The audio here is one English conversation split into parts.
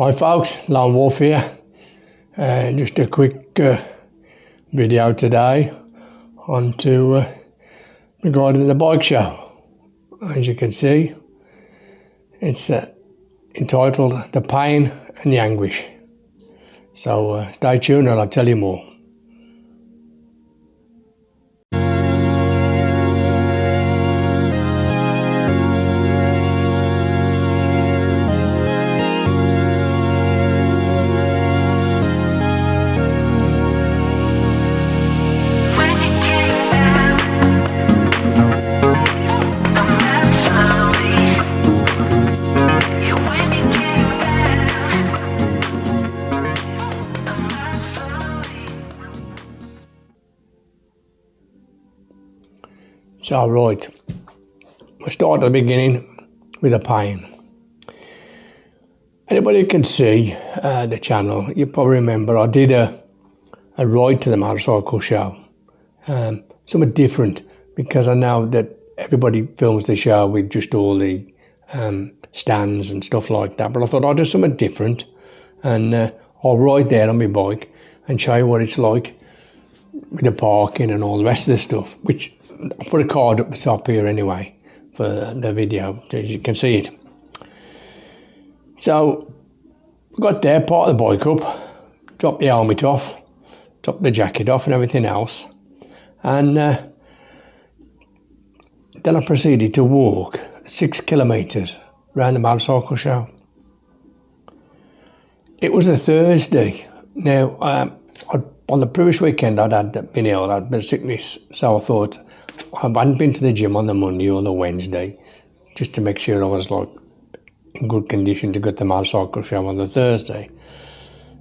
Hi folks, Lone Wolf here. Just a quick video today regarding the bike show. As you can see, it's entitled The Pain and the Anguish. So stay tuned and I'll tell you more. So right, we'll start at the beginning with the pain. Anybody can see the channel, you probably remember I did a ride to the motorcycle show. Somewhat different because I know that everybody films the show with just all the stands and stuff like that, but I thought I'd do something different and I'll ride there on my bike and show you what it's like with the parking and all the rest of the stuff, which I'll put a card up the top here anyway for the video so you can see it. So I got there, parked the bike up, dropped the helmet off, dropped the jacket off and everything else, and then I proceeded to walk 6 kilometres around the motorcycle show. It was a Thursday. Now, on the previous weekend I'd been ill, I'd been sickness, so I thought I hadn't been to the gym on the Monday or the Wednesday just to make sure I was like in good condition to go to the motorcycle show on the Thursday.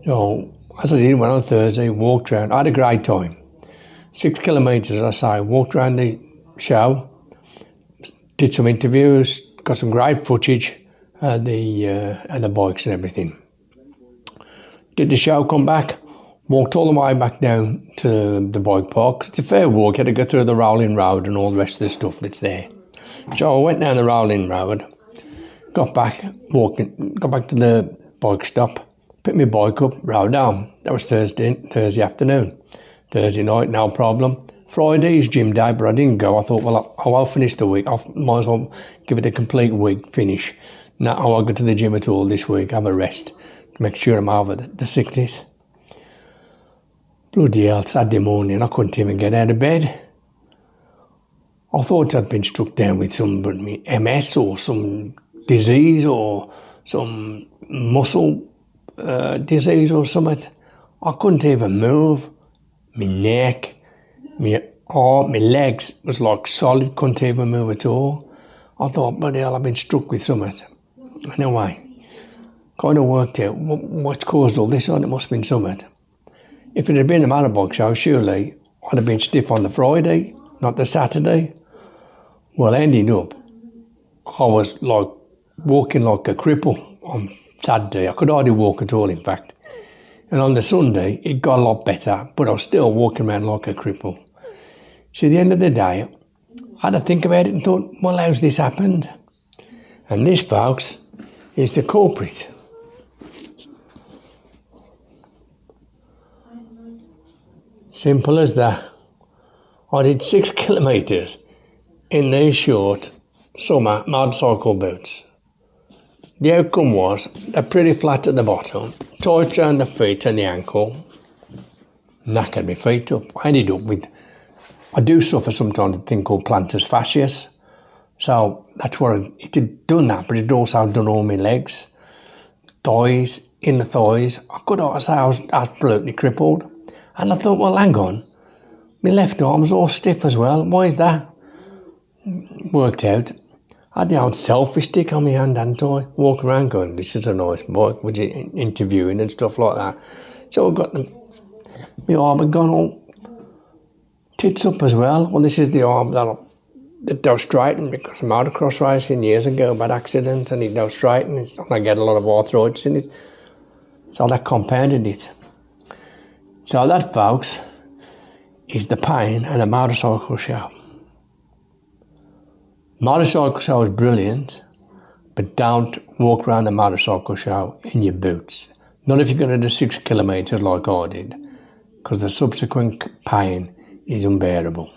So as I did, went on Thursday, walked around, I had a great time. 6 kilometres, as I say, walked around the show, did some interviews, got some great footage of the bikes and everything. Did the show, come back, walked all the way back down to the bike park. It's a fair walk, you had to go through the rolling road and all the rest of the stuff that's there. So I went down the rolling road, got back to the bike stop, picked my bike up, rode home. That was Thursday afternoon. Thursday night, no problem. Friday's gym day, but I didn't go. I thought, well, I'll finish the week. I might as well give it a complete week finish. Now I'll go to the gym at all this week, have a rest, to make sure I'm over the sickness. Bloody hell, Saturday morning, I couldn't even get out of bed. I thought I'd been struck down with some MS or some disease or some muscle disease or something. I couldn't even move. My neck, my arm, my legs was like solid, couldn't even move at all. I thought, bloody hell, I've been struck with something. Anyway, kind of worked out what's caused all this on. It must have been something. If it had been a motorbike show, surely I'd have been stiff on the Friday, not the Saturday. Well, ending up, I was like walking like a cripple on Saturday. I could hardly walk at all, in fact. And on the Sunday, it got a lot better, but I was still walking around like a cripple. So at the end of the day, I had to think about it and thought, well, how's this happened? And this, folks, is the culprit. Simple as that. I did 6 kilometres in these short summer motorcycle boots. The outcome was they're pretty flat at the bottom, tight around the feet and the ankle, knackered my feet up. I ended up with, I do suffer sometimes with a thing called plantar fasciitis, so that's what it had done that, but it also done all my legs, thighs, inner thighs. I was absolutely crippled. And I thought, well, hang on, my left arm's all stiff as well. Why is that? Worked out. I had the old selfie stick on my hand, hadn't I? Walking around going, this is a nice bike, with you interviewing and stuff like that. So I got my arm had gone all tits up as well. Well, this is the arm that was straightened because of motocross racing years ago, bad accident, and it was straightened, and I get a lot of arthritis in it. So that compounded it. So that, folks, is the pain and the motorcycle show. Motorcycle show is brilliant, but don't walk around the motorcycle show in your boots. Not if you're going to do 6 kilometres like I did, because the subsequent pain is unbearable.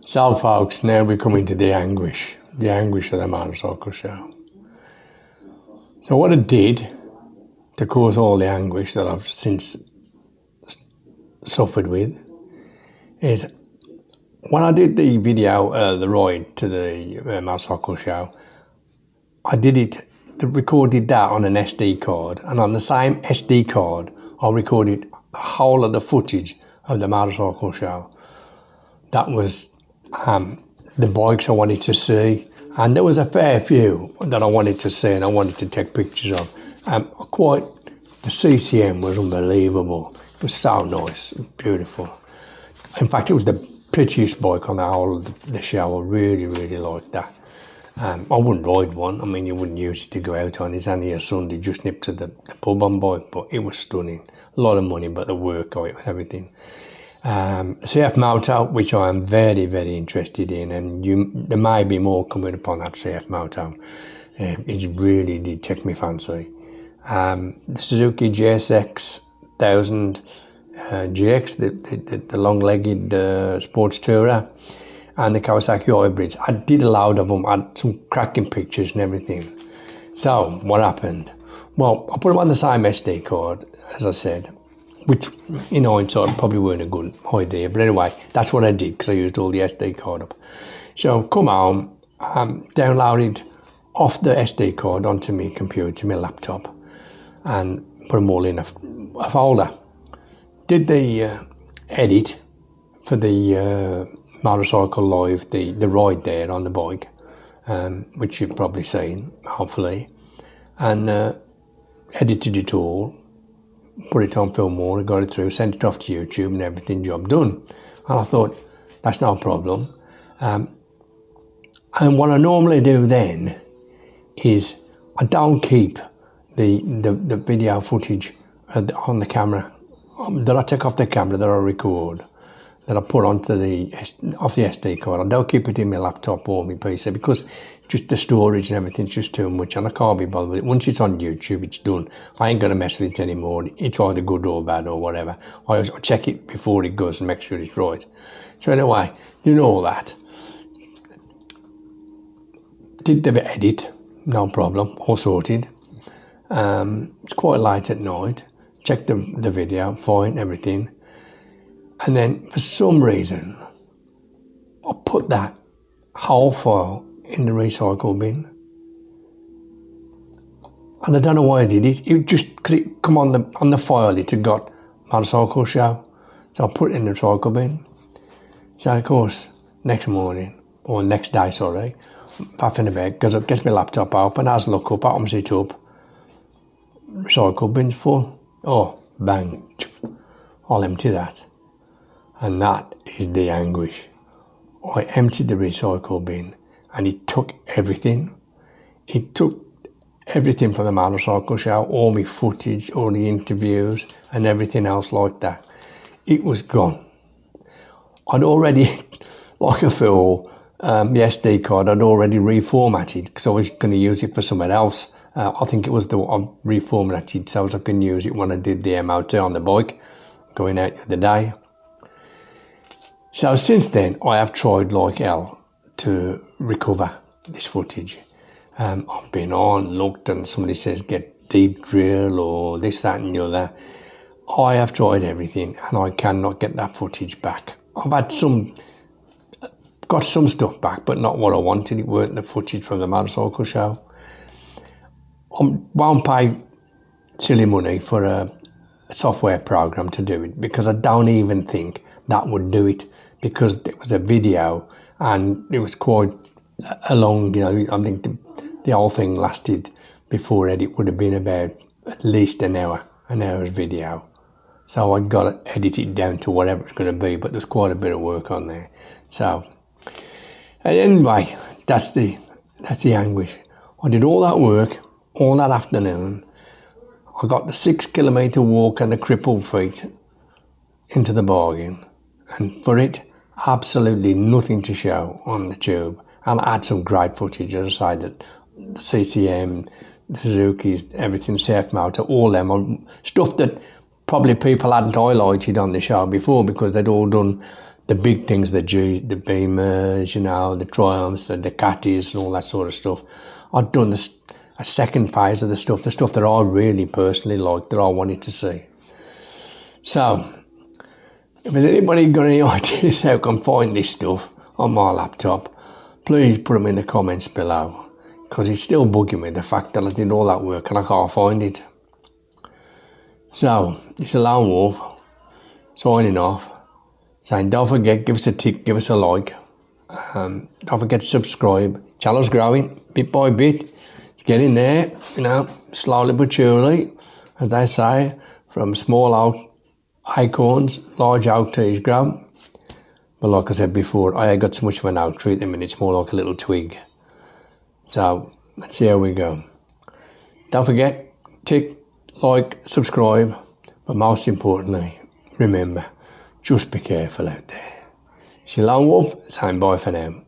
So folks, now we come into the anguish of the motorcycle show. So what I did to cause all the anguish that I've since suffered with is, when I did the video, the ride to the motorcycle show, I recorded that on an SD card, and on the same SD card I recorded the whole of the footage of the motorcycle show. That was the bikes I wanted to see, and there was a fair few that I wanted to see and I wanted to take pictures of. The CCM was unbelievable. It was so nice, beautiful. In fact, it was the prettiest bike on the whole of the show. I really, really liked that. I wouldn't ride one. I mean, you wouldn't use it to go out on. It's only a Sunday, just nip to the pub on bike, but it was stunning. A lot of money, but the work of it, everything. CF Moto, which I am very, very interested in, and there may be more coming upon that CF Moto. It really did take me fancy. The Suzuki GSX 1000 GX, the long-legged sports tourer, and the Kawasaki hybrids. I did a load of them. I had some cracking pictures and everything. So what happened? Well, I put them on the same SD card, as I said, which in hindsight probably weren't a good idea. But anyway, that's what I did, because I used all the SD card up. So come home, downloaded off the SD card onto my computer, my laptop, and put them all in a folder. Did the edit for the motorcycle live, the ride there on the bike, which you've probably seen, hopefully, and edited it all, put it on Filmora, got it through, sent it off to YouTube and everything, job done. And I thought, that's no problem. And what I normally do then is I don't keep the video footage on the camera, that I take off the camera, that I record, that I put onto off the SD card. I don't keep it in my laptop or my PC, because just the storage and everything's just too much, and I can't be bothered with it. Once it's on YouTube, it's done. I ain't going to mess with it anymore. It's either good or bad or whatever. I check it before it goes and make sure it's right. So anyway, you know all that. Did the edit, no problem, all sorted. It's quite late at night. Checked the video, fine, everything. And then, for some reason, I put that whole file in the recycle bin. And I don't know why I did it. It just, because it come on the file, it had got motorcycle show. So I put it in the recycle bin. So of course, next day, sorry, back in the bed, because I get my laptop open, as I look up, opens it up, recycle bin's full. Oh, bang, I'll empty that. And that is the anguish. I emptied the recycle bin, and it took everything. It took everything from the motorcycle show, all my footage, all the interviews, and everything else like that. It was gone. I'd already, like a fool, the SD card I'd already reformatted, because I was going to use it for something else. I think it was I reformatted so I can use it when I did the MOT on the bike, going out the other day. So since then, I have tried like hell to recover this footage. I've been on, looked, and somebody says get deep drill or this, that and the other. I have tried everything, and I cannot get that footage back. I've had got some stuff back, but not what I wanted. It weren't the footage from the motorcycle show. I won't pay silly money for a software program to do it, because I don't even think that would do it, because it was a video and it was quite a long, I think the whole thing lasted, before edit would have been about at least an hour's video. So I got to edit it down to whatever it's going to be, but there's quite a bit of work on there. So anyway, that's the anguish. I did all that work all that afternoon. I got the 6 kilometre walk and the crippled feet into the bargain, and for it absolutely nothing to show on the tube. And I had some great footage, as I say, that the CCM, the Suzuki's, everything, safe motor, all them on stuff that probably people hadn't highlighted on the show before because they'd all done the big things, the Beamers, you know, the Triumphs, the Ducatis and all that sort of stuff. I'd done a second phase of the stuff that I really personally liked, that I wanted to see. So, if there's anybody got any ideas how I can find this stuff on my laptop, please put them in the comments below, because it's still bugging me, the fact that I did all that work and I can't find it. So, it's a lone wolf, signing off, saying don't forget, give us a tick, give us a like, don't forget to subscribe. Channel's growing bit by bit, it's getting there, you know, slowly but surely, as they say, from small acorns, large oak trees grow. But like I said before, I ain't got so much of an oak tree at the minute, it's more like a little twig. So, let's see how we go. Don't forget, tick, like, subscribe, but most importantly, remember, just be careful out there. It's your lone wolf, saying bye for now.